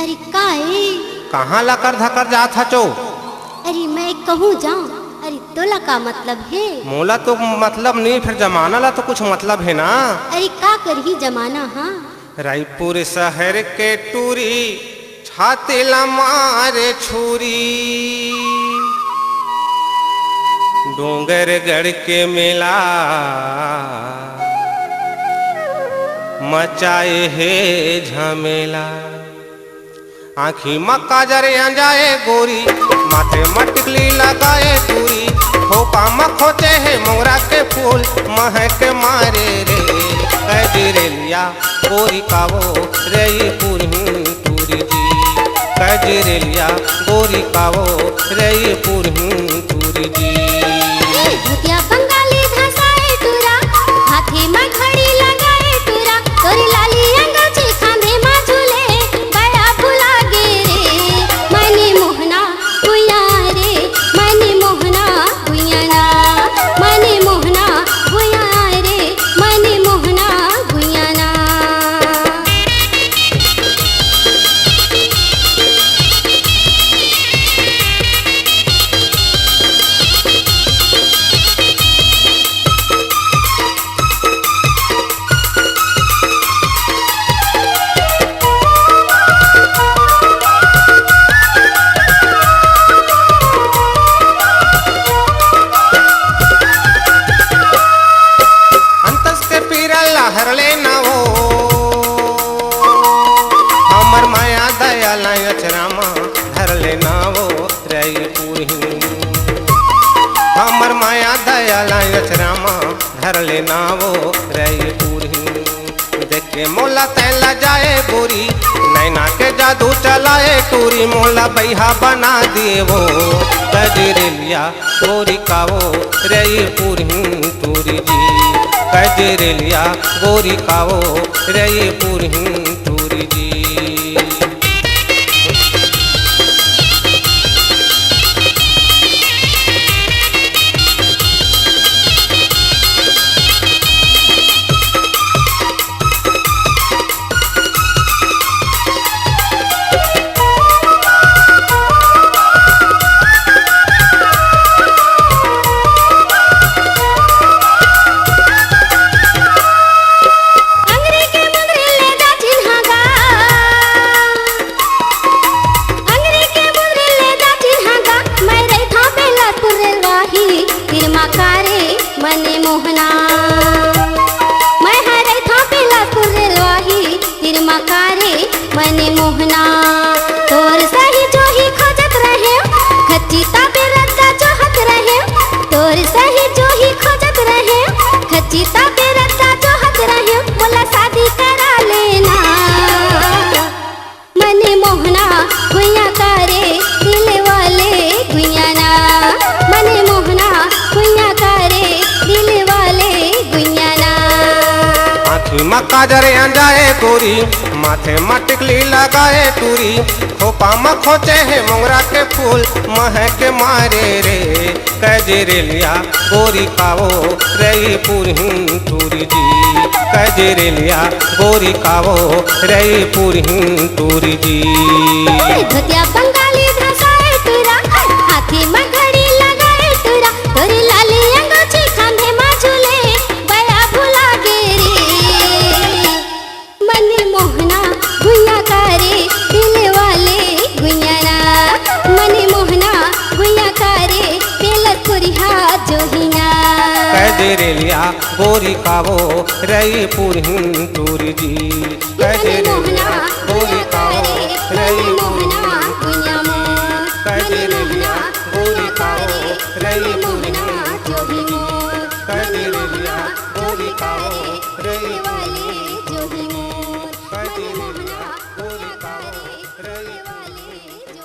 अरे काहे कहाँ लकर धकर जात हचो? अरे मैं कहूँ जाऊँ। अरे तोला का मतलब है? मोला तो मतलब नहीं, फिर जमाना ला तो कुछ मतलब है ना। अरे का करही जमाना। हाँ रायपुर शहर के टूरी छाते ला मारे छुरी, डोंगरगढ़ के मेला मचाए है झमेला। आँखी में काजर अंजाए गोरी, माथे में टिकली लगाए दूरी, खोपा में खोचे है मोगरा के फूल महक मारे रे। कजरेलिया गोरी कावो रई पुरही टूरी जी, कजरेलिया गोरी कावो रई पुरही टूरी जी। भूतिया बंगाली धसाए टूरा, हाथे में घड़ी लगाए टूरा, तोरी लाली अंगूठी खांधे में झूले बड़ा भुला गे रे। मनी मोहना भुइया रे, मनी मोहना भुइया ना, मनी मोहना भुइया रे, मनी मोहना भुइया ना। हरले ना हो हमर माया दया लायचरामा, हरले ना हो रईपुर ही हमर माया दया लायचरामा, हरले ना हो रईपुर ही। देख के मोला तैला जाए गोरी, नैना के जादू चलाए टूरी, मोला बैहा बना दिए वो। कजरेलिया गोरी कावो रईपुर ही टूरी जी, कजरेलिया गोरी कावो रईपुर ही टूरी जी। मने मोहना मैं हरे था पेला कुरलवाही तिरमा कारे मने मोहना, तोर सही जो ही खोजत रहे खचिता पे रद्दा जोहत रहे, तोर सही जो ही खोजत रहे खचिता पे रद्दा जोहत रहे, बोला शादी करा लेना। मने मोहना भुइया कारे दिल वाले भुइया ना, मने मोहना भुइया कारे दिल वाले भुइया ना। आँखी में काजर अंजाए गोरी, माथे में टिकली लगाए टूरी, खोपा में खोचे है मोगरा के फूल महक मारे रे। कजरेलिया गोरी कावो रईपुर ही टूरी जी, कजरेलिया गोरी कावो रईपुर ही टूरी जी। भूतिया बंगाली धसाए टूरा, हाथी में घड़ी लगाए टूरा, तोरी लाली अंगूठी खांधे में झूले बड़ा भुला गे रे। मनी मोहना भुइया कारे दिल वाले भुइया ना, मनी मोहना भुइया कारे पेलत पुरिहा जोहिया। कजरेलिया गोरी कावो रईपुर ही टूरी जी, कजरेलिया गोरी कावो रईपुर ही भुइया मो, कजरेलिया गोरी कावो रईपुर ही जोहिया, कजरेलिया गोरी कावो रईपुर वाले जोहिया। वाली, झूले वाली,